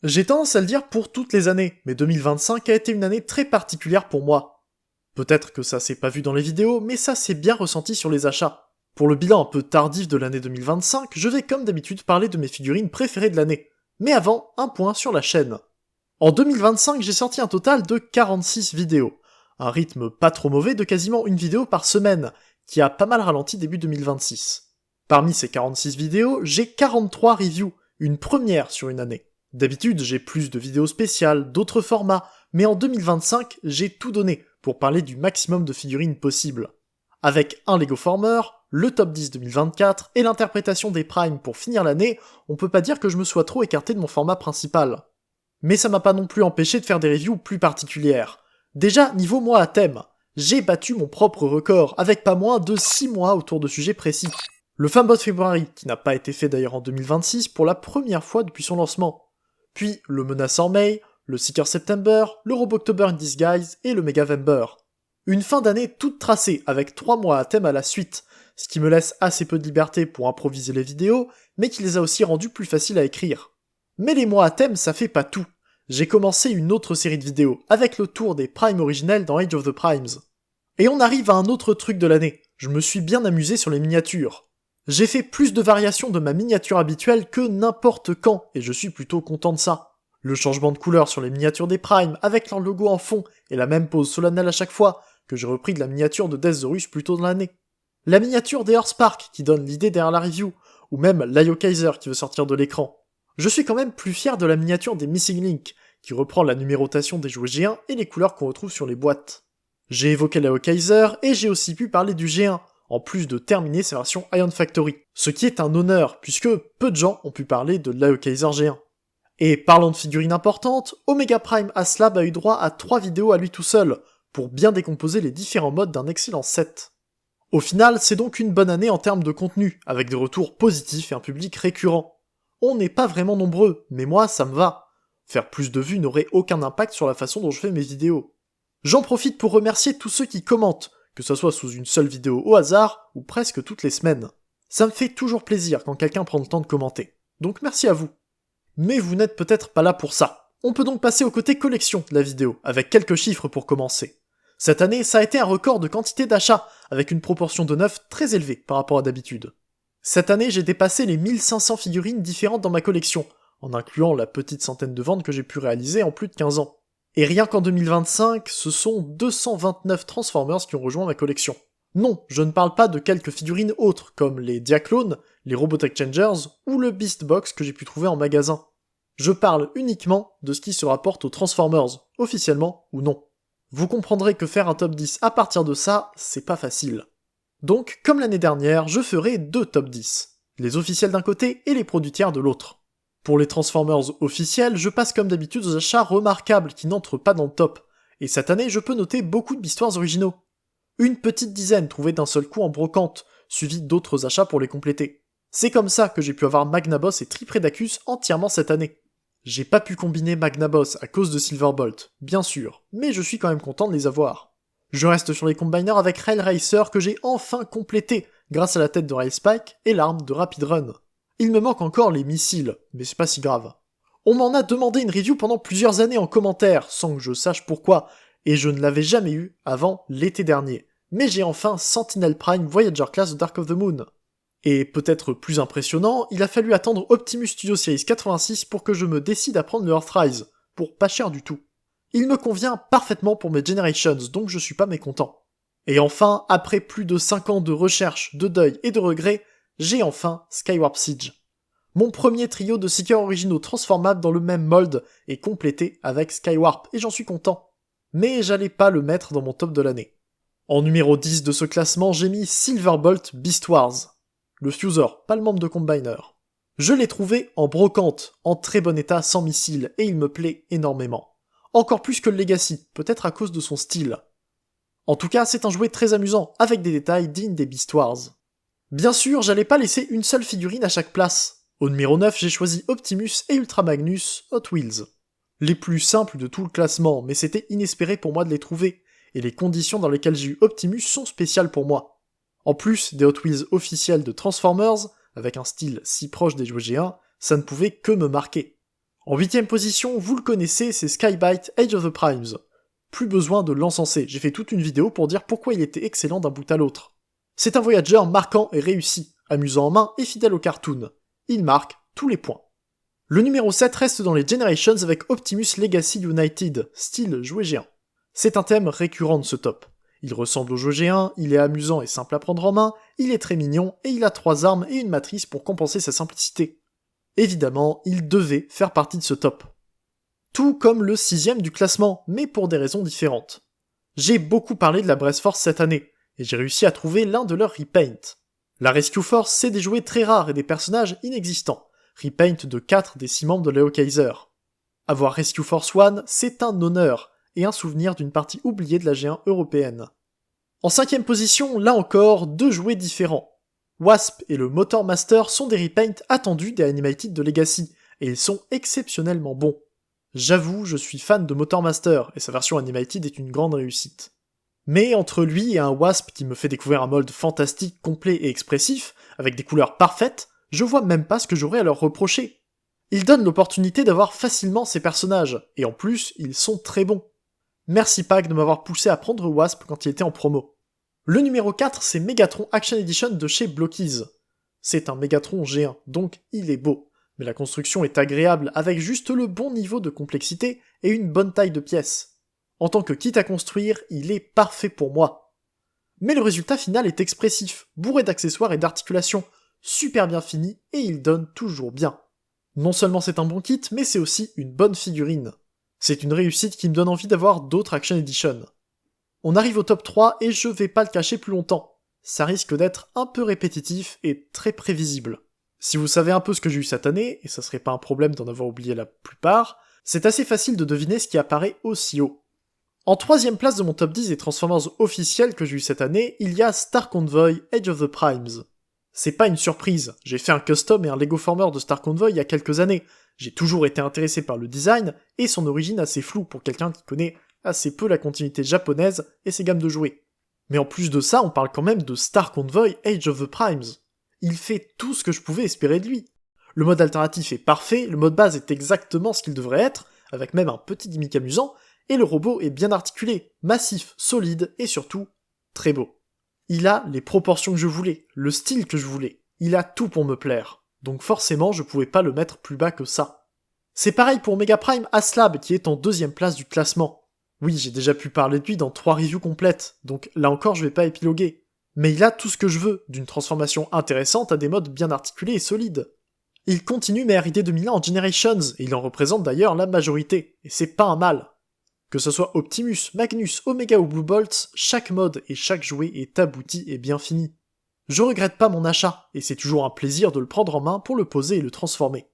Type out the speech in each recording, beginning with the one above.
J'ai tendance à le dire pour toutes les années, mais 2025 a été une année très particulière pour moi. Peut-être que ça s'est pas vu dans les vidéos, mais ça s'est bien ressenti sur les achats. Pour le bilan un peu tardif de l'année 2025, je vais comme d'habitude parler de mes figurines préférées de l'année. Mais avant, un point sur la chaîne. En 2025, j'ai sorti un total de 46 vidéos. Un rythme pas trop mauvais de quasiment une vidéo par semaine, qui a pas mal ralenti début 2026. Parmi ces 46 vidéos, j'ai 43 reviews, une première sur une année. D'habitude, j'ai plus de vidéos spéciales, d'autres formats, mais en 2025, j'ai tout donné pour parler du maximum de figurines possible. Avec un Lego Former, le top 10 2024 et l'interprétation des primes pour finir l'année, on peut pas dire que je me sois trop écarté de mon format principal. Mais ça m'a pas non plus empêché de faire des reviews plus particulières. Déjà, niveau mois à thème, j'ai battu mon propre record avec pas moins de 6 mois autour de sujets précis. Le Fambot February, qui n'a pas été fait d'ailleurs en 2026 pour la première fois depuis son lancement. Puis le Menaçant May, le Seeker September, le Roboctober in Disguise et le Megavember. Une fin d'année toute tracée avec 3 mois à thème à la suite, ce qui me laisse assez peu de liberté pour improviser les vidéos, mais qui les a aussi rendues plus faciles à écrire. Mais les mois à thème ça fait pas tout. J'ai commencé une autre série de vidéos, avec le tour des primes originels dans Age of the Primes. Et on arrive à un autre truc de l'année, je me suis bien amusé sur les miniatures. J'ai fait plus de variations de ma miniature habituelle que n'importe quand, et je suis plutôt content de ça. Le changement de couleur sur les miniatures des primes, avec leur logo en fond, et la même pose solennelle à chaque fois, que j'ai repris de la miniature de Deathsaurus plus tôt dans l'année. La miniature des Earthspark, qui donne l'idée derrière la review, ou même l'Io Kaiser qui veut sortir de l'écran. Je suis quand même plus fier de la miniature des Missing Link, qui reprend la numérotation des jouets G1 et les couleurs qu'on retrouve sur les boîtes. J'ai évoqué l'Io Kaiser, et j'ai aussi pu parler du G1, en plus de terminer sa version Iron Factory, ce qui est un honneur, puisque peu de gens ont pu parler de l'Io Kaiser G1. Et parlant de figurines importantes, Omega Prime Aslab a eu droit à 3 vidéos à lui tout seul, pour bien décomposer les différents modes d'un excellent set. Au final, c'est donc une bonne année en termes de contenu, avec des retours positifs et un public récurrent. On n'est pas vraiment nombreux, mais moi ça me va. Faire plus de vues n'aurait aucun impact sur la façon dont je fais mes vidéos. J'en profite pour remercier tous ceux qui commentent, que ce soit sous une seule vidéo au hasard, ou presque toutes les semaines. Ça me fait toujours plaisir quand quelqu'un prend le temps de commenter. Donc merci à vous. Mais vous n'êtes peut-être pas là pour ça. On peut donc passer au côté collection de la vidéo, avec quelques chiffres pour commencer. Cette année, ça a été un record de quantité d'achats, avec une proportion de neuf très élevée par rapport à d'habitude. Cette année, j'ai dépassé les 1500 figurines différentes dans ma collection, en incluant la petite centaine de ventes que j'ai pu réaliser en plus de 15 ans. Et rien qu'en 2025, ce sont 229 Transformers qui ont rejoint ma collection. Non, je ne parle pas de quelques figurines autres, comme les Diaclones, les Robotech Changers, ou le Beast Box que j'ai pu trouver en magasin. Je parle uniquement de ce qui se rapporte aux Transformers, officiellement ou non. Vous comprendrez que faire un top 10 à partir de ça, c'est pas facile. Donc, comme l'année dernière, je ferai 2 top 10. Les officiels d'un côté et les produits tiers de l'autre. Pour les Transformers officiels, je passe comme d'habitude aux achats remarquables qui n'entrent pas dans le top. Et cette année, je peux noter beaucoup de histoires originaux. Une petite dizaine trouvées d'un seul coup en brocante, suivi d'autres achats pour les compléter. C'est comme ça que j'ai pu avoir Magnaboss et Tripredacus entièrement cette année. J'ai pas pu combiner Magnaboss à cause de Silverbolt, bien sûr, mais je suis quand même content de les avoir. Je reste sur les combiners avec Rail Racer que j'ai enfin complété grâce à la tête de Rail Spike et l'arme de Rapid Run. Il me manque encore les missiles, mais c'est pas si grave. On m'en a demandé une review pendant plusieurs années en commentaire, sans que je sache pourquoi, et je ne l'avais jamais eu avant l'été dernier. Mais j'ai enfin Sentinel Prime Voyager Class de Dark of the Moon. Et peut-être plus impressionnant, il a fallu attendre Optimus Studio Series 86 pour que je me décide à prendre le Earthrise, pour pas cher du tout. Il me convient parfaitement pour mes Generations, donc je suis pas mécontent. Et enfin, après plus de 5 ans de recherche, de deuil et de regrets, j'ai enfin Skywarp Siege. Mon premier trio de Seekers originaux transformables dans le même mold est complété avec Skywarp, et j'en suis content. Mais j'allais pas le mettre dans mon top de l'année. En numéro 10 de ce classement, j'ai mis Silverbolt Beast Wars. Le Fuser, pas le membre de Combiner. Je l'ai trouvé en brocante, en très bon état sans missile, et il me plaît énormément. Encore plus que le Legacy, peut-être à cause de son style. En tout cas, c'est un jouet très amusant, avec des détails dignes des Beast Wars. Bien sûr, j'allais pas laisser une seule figurine à chaque place. Au numéro 9, j'ai choisi Optimus et Ultra Magnus Hot Wheels. Les plus simples de tout le classement, mais c'était inespéré pour moi de les trouver, et les conditions dans lesquelles j'ai eu Optimus sont spéciales pour moi. En plus des Hot Wheels officiels de Transformers, avec un style si proche des jouets G1, ça ne pouvait que me marquer. En 8ème position, vous le connaissez, c'est Skybite Age of the Primes. Plus besoin de l'encenser, j'ai fait toute une vidéo pour dire pourquoi il était excellent d'un bout à l'autre. C'est un voyageur marquant et réussi, amusant en main et fidèle au cartoon. Il marque tous les points. Le numéro 7 reste dans les Generations avec Optimus Legacy United, style jouet géant. C'est un thème récurrent de ce top. Il ressemble au jouet G1, il est amusant et simple à prendre en main, il est très mignon et il a 3 armes et une matrice pour compenser sa simplicité. Évidemment, il devait faire partie de ce top. Tout comme le 6ème du classement, mais pour des raisons différentes. J'ai beaucoup parlé de la Brest Force cette année, et j'ai réussi à trouver l'un de leurs repaints. La Rescue Force, c'est des jouets très rares et des personnages inexistants, repaint de 4 des 6 membres de Leo Kaiser. Avoir Rescue Force One, c'est un honneur, et un souvenir d'une partie oubliée de la G1 européenne. En 5ème position, là encore, 2 jouets différents. Wasp et le Motor Master sont des repaints attendus des Animated de Legacy, et ils sont exceptionnellement bons. J'avoue, je suis fan de Motor Master, et sa version Animated est une grande réussite. Mais entre lui et un Wasp qui me fait découvrir un mode fantastique, complet et expressif, avec des couleurs parfaites, je vois même pas ce que j'aurais à leur reprocher. Ils donnent l'opportunité d'avoir facilement ces personnages, et en plus, ils sont très bons. Merci Pack de m'avoir poussé à prendre Wasp quand il était en promo. Le numéro 4, c'est Megatron Action Edition de chez Blockies. C'est un Megatron G1, donc il est beau, mais la construction est agréable avec juste le bon niveau de complexité et une bonne taille de pièces. En tant que kit à construire, il est parfait pour moi. Mais le résultat final est expressif, bourré d'accessoires et d'articulations, super bien fini et il donne toujours bien. Non seulement c'est un bon kit, mais c'est aussi une bonne figurine. C'est une réussite qui me donne envie d'avoir d'autres Action Edition. On arrive au top 3 et je vais pas le cacher plus longtemps. Ça risque d'être un peu répétitif et très prévisible. Si vous savez un peu ce que j'ai eu cette année, et ça serait pas un problème d'en avoir oublié la plupart, c'est assez facile de deviner ce qui apparaît aussi haut. En 3ème place de mon top 10 des Transformers officiels que j'ai eu cette année, il y a Star Convoy Age of the Primes. C'est pas une surprise, j'ai fait un custom et un Lego Former de Star Convoy il y a quelques années. J'ai toujours été intéressé par le design et son origine assez floue pour quelqu'un qui connaît assez peu la continuité japonaise et ses gammes de jouets. Mais en plus de ça, on parle quand même de Star Convoy Age of the Primes. Il fait tout ce que je pouvais espérer de lui. Le mode alternatif est parfait, le mode base est exactement ce qu'il devrait être, avec même un petit gimmick amusant, et le robot est bien articulé, massif, solide et surtout, très beau. Il a les proportions que je voulais, le style que je voulais, il a tout pour me plaire, donc forcément je pouvais pas le mettre plus bas que ça. C'est pareil pour Mega Prime Aslab qui est en 2ème place du classement. Oui, j'ai déjà pu parler de lui dans 3 reviews complètes, donc là encore je vais pas épiloguer. Mais il a tout ce que je veux, d'une transformation intéressante à des modes bien articulés et solides. Il continue mes R&D 2001 en Generations, et il en représente d'ailleurs la majorité, et c'est pas un mal. Que ce soit Optimus, Magnus, Omega ou Blue Bolts, chaque mode et chaque jouet est abouti et bien fini. Je regrette pas mon achat, et c'est toujours un plaisir de le prendre en main pour le poser et le transformer.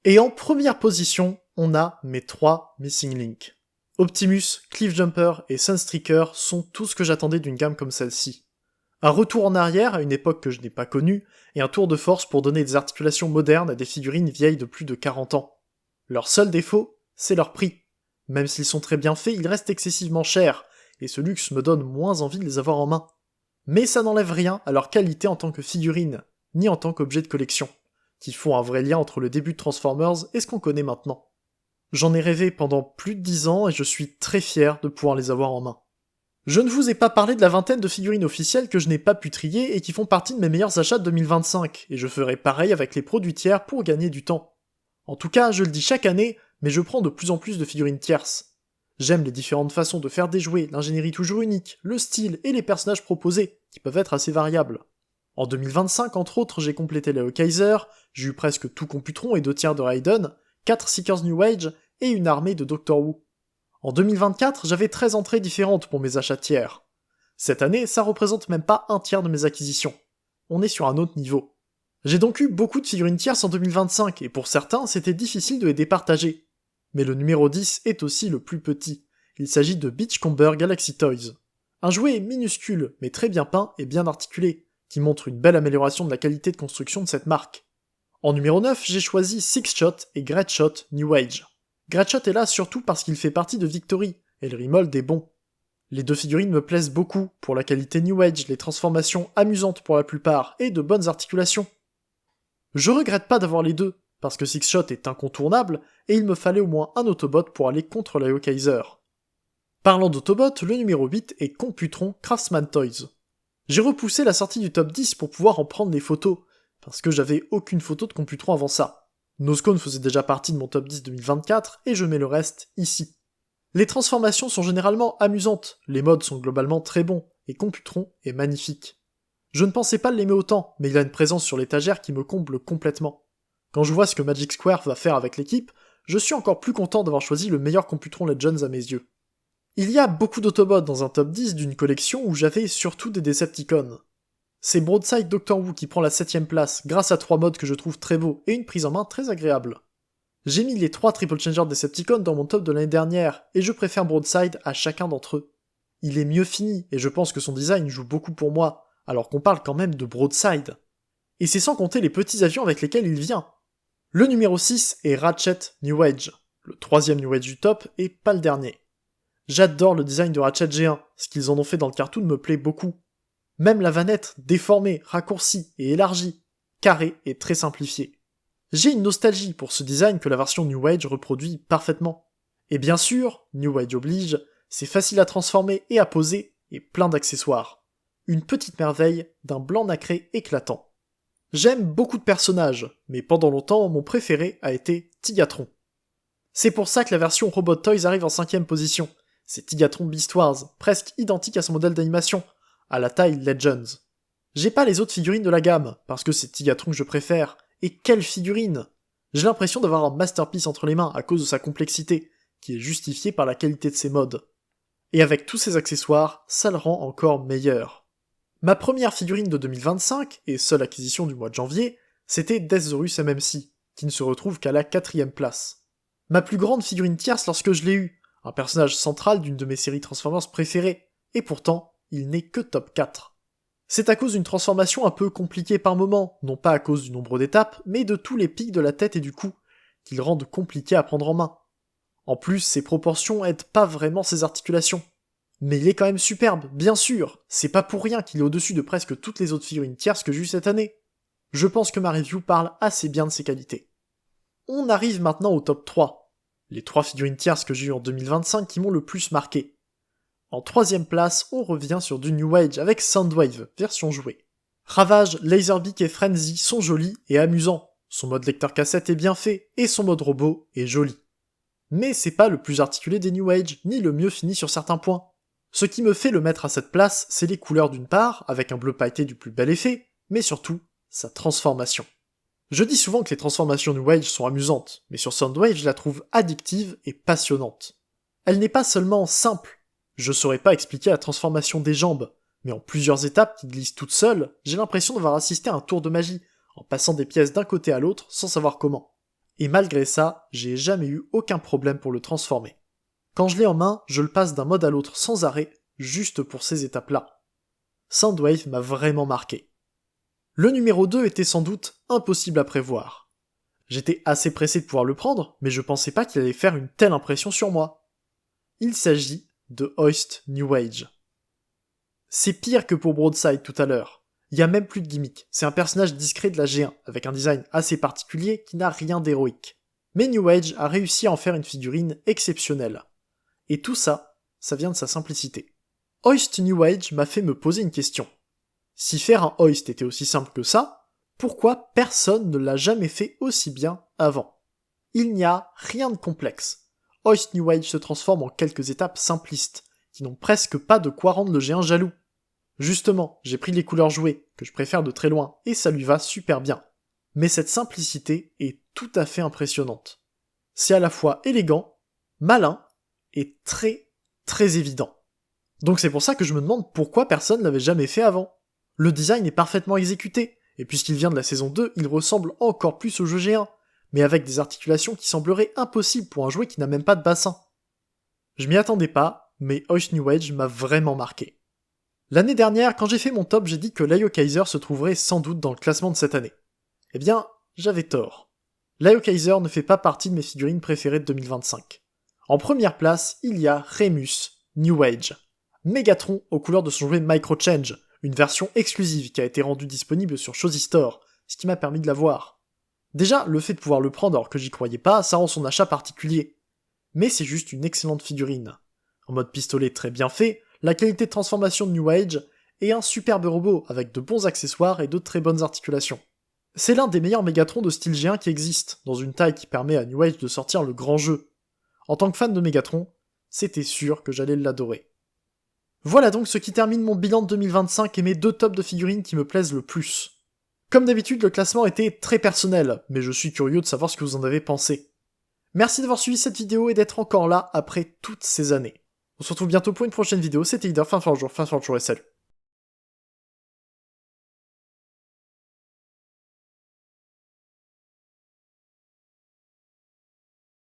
Et en première position, on a mes 3 Missing Link. Optimus, Cliffjumper et Sunstreaker sont tout ce que j'attendais d'une gamme comme celle-ci. Un retour en arrière à une époque que je n'ai pas connue, et un tour de force pour donner des articulations modernes à des figurines vieilles de plus de 40 ans. Leur seul défaut, c'est leur prix. Même s'ils sont très bien faits, ils restent excessivement chers, et ce luxe me donne moins envie de les avoir en main. Mais ça n'enlève rien à leur qualité en tant que figurine, ni en tant qu'objet de collection, qui font un vrai lien entre le début de Transformers et ce qu'on connaît maintenant. J'en ai rêvé pendant plus de 10 ans et je suis très fier de pouvoir les avoir en main. Je ne vous ai pas parlé de la vingtaine de figurines officielles que je n'ai pas pu trier et qui font partie de mes meilleurs achats de 2025, et je ferai pareil avec les produits tiers pour gagner du temps. En tout cas, je le dis chaque année, mais je prends de plus en plus de figurines tierces. J'aime les différentes façons de faire des jouets, l'ingénierie toujours unique, le style et les personnages proposés, qui peuvent être assez variables. En 2025, entre autres, j'ai complété Leo Kaiser, j'ai eu presque tout Computron et 2 tiers de Raiden, 4 Seekers New Age et une armée de Doctor Who. En 2024, j'avais 13 entrées différentes pour mes achats tiers. Cette année, ça représente même pas un tiers de mes acquisitions. On est sur un autre niveau. J'ai donc eu beaucoup de figurines tierces en 2025, et pour certains, c'était difficile de les départager. Mais le numéro 10 est aussi le plus petit. Il s'agit de Beachcomber Galaxy Toys. Un jouet minuscule, mais très bien peint et bien articulé, qui montre une belle amélioration de la qualité de construction de cette marque. En numéro 9, j'ai choisi Six Shot et Great Shot New Age. Great Shot est là surtout parce qu'il fait partie de Victory, et le remold est bon. Les 2 figurines me plaisent beaucoup, pour la qualité New Age, les transformations amusantes pour la plupart, et de bonnes articulations. Je regrette pas d'avoir les 2, parce que Sixshot est incontournable, et il me fallait au moins un Autobot pour aller contre l'Io Kaiser. Parlant d'Autobot, le numéro 8 est Computron Craftsman Toys. J'ai repoussé la sortie du top 10 pour pouvoir en prendre des photos, parce que j'avais aucune photo de Computron avant ça. Noscone faisait déjà partie de mon top 10 2024, et je mets le reste ici. Les transformations sont généralement amusantes, les mods sont globalement très bons, et Computron est magnifique. Je ne pensais pas l'aimer autant, mais il a une présence sur l'étagère qui me comble complètement. Quand je vois ce que Magic Square va faire avec l'équipe, je suis encore plus content d'avoir choisi le meilleur Computron Legends à mes yeux. Il y a beaucoup d'Autobots dans un top 10 d'une collection où j'avais surtout des Decepticons. C'est Broadside Doctor Who qui prend la 7ème place grâce à 3 mods que je trouve très beaux et une prise en main très agréable. J'ai mis les 3 Triple Changer Decepticons dans mon top de l'année dernière, et je préfère Broadside à chacun d'entre eux. Il est mieux fini, et je pense que son design joue beaucoup pour moi, alors qu'on parle quand même de Broadside. Et c'est sans compter les petits avions avec lesquels il vient. Le numéro 6 est Ratchet New Age, le 3ème New Age du top et pas le dernier. J'adore le design de Ratchet G1, ce qu'ils en ont fait dans le cartoon me plaît beaucoup. Même la vanette, déformée, raccourcie et élargie, carrée et très simplifiée. J'ai une nostalgie pour ce design que la version New Age reproduit parfaitement. Et bien sûr, New Age oblige, c'est facile à transformer et à poser, et plein d'accessoires. Une petite merveille d'un blanc nacré éclatant. J'aime beaucoup de personnages, mais pendant longtemps, mon préféré a été Tigatron. C'est pour ça que la version Robot Toys arrive en 5ème position. C'est Tigatron Beast Wars, presque identique à son modèle d'animation, à la taille Legends. J'ai pas les autres figurines de la gamme, parce que c'est Tigatron que je préfère, et quelle figurine! J'ai l'impression d'avoir un masterpiece entre les mains à cause de sa complexité, qui est justifiée par la qualité de ses mods. Et avec tous ces accessoires, ça le rend encore meilleur. Ma première figurine de 2025, et seule acquisition du mois de janvier, c'était Deathsaurus MMC, qui ne se retrouve qu'à la 4ème place. Ma plus grande figurine tierce lorsque je l'ai eue, un personnage central d'une de mes séries Transformers préférées, et pourtant, il n'est que top 4. C'est à cause d'une transformation un peu compliquée par moment, non pas à cause du nombre d'étapes, mais de tous les pics de la tête et du cou, qui le rendent compliqué à prendre en main. En plus, ses proportions aident pas vraiment ses articulations. Mais il est quand même superbe, bien sûr, c'est pas pour rien qu'il est au-dessus de presque toutes les autres figurines tierces que j'ai eues cette année. Je pense que ma review parle assez bien de ses qualités. On arrive maintenant au top 3. Les 3 figurines tierces que j'ai eues en 2025 qui m'ont le plus marqué. En 3ème place, on revient sur du New Age avec Soundwave, version jouée. Ravage, Laserbeak et Frenzy sont jolis et amusants, son mode lecteur cassette est bien fait, et son mode robot est joli. Mais c'est pas le plus articulé des New Age, ni le mieux fini sur certains points. Ce qui me fait le mettre à cette place, c'est les couleurs d'une part, avec un bleu pailleté du plus bel effet, mais surtout, sa transformation. Je dis souvent que les transformations New Age sont amusantes, mais sur Soundwave je la trouve addictive et passionnante. Elle n'est pas seulement simple, je saurais pas expliquer la transformation des jambes, mais en plusieurs étapes qui glissent toutes seules, j'ai l'impression d'avoir assisté à un tour de magie, en passant des pièces d'un côté à l'autre sans savoir comment. Et malgré ça, j'ai jamais eu aucun problème pour le transformer. Quand je l'ai en main, je le passe d'un mode à l'autre sans arrêt, juste pour ces étapes-là. Soundwave m'a vraiment marqué. Le numéro 2 était sans doute impossible à prévoir. J'étais assez pressé de pouvoir le prendre, mais je pensais pas qu'il allait faire une telle impression sur moi. Il s'agit de Hoist New Age. C'est pire que pour Broadside tout à l'heure. Il y a même plus de gimmick, c'est un personnage discret de la G1, avec un design assez particulier qui n'a rien d'héroïque. Mais New Age a réussi à en faire une figurine exceptionnelle. Et tout ça, ça vient de sa simplicité. Hoist New Age m'a fait me poser une question. Si faire un hoist était aussi simple que ça, pourquoi personne ne l'a jamais fait aussi bien avant? Il n'y a rien de complexe. Hoist New Age se transforme en quelques étapes simplistes, qui n'ont presque pas de quoi rendre le géant jaloux. Justement, j'ai pris les couleurs jouées, que je préfère de très loin, et ça lui va super bien. Mais cette simplicité est tout à fait impressionnante. C'est à la fois élégant, malin, et très évident. Donc c'est pour ça que je me demande pourquoi personne l'avait jamais fait avant. Le design est parfaitement exécuté, et puisqu'il vient de la saison 2, il ressemble encore plus au jeu G1, mais avec des articulations qui sembleraient impossibles pour un jouet qui n'a même pas de bassin. Je m'y attendais pas, mais Hoist New Age m'a vraiment marqué. L'année dernière, quand j'ai fait mon top, j'ai dit que l'Io Kaiser se trouverait sans doute dans le classement de cette année. Eh bien, j'avais tort. L'Io Kaiser ne fait pas partie de mes figurines préférées de 2025. En première place, il y a Remus New Age. Megatron aux couleurs de son jouet Microchange, une version exclusive qui a été rendue disponible sur Shozy Store, ce qui m'a permis de l'avoir. Déjà, le fait de pouvoir le prendre alors que j'y croyais pas, ça rend son achat particulier. Mais c'est juste une excellente figurine. En mode pistolet très bien fait, la qualité de transformation de New Age, et un superbe robot avec de bons accessoires et de très bonnes articulations. C'est l'un des meilleurs Mégatron de style G1 qui existe, dans une taille qui permet à New Age de sortir le grand jeu. En tant que fan de Mégatron, c'était sûr que j'allais l'adorer. Voilà donc ce qui termine mon bilan de 2025 et mes 2 tops de figurines qui me plaisent le plus. Comme d'habitude, le classement était très personnel, mais je suis curieux de savoir ce que vous en avez pensé. Merci d'avoir suivi cette vidéo et d'être encore là après toutes ces années. On se retrouve bientôt pour une prochaine vidéo, c'était Leader, fin de jour et salut.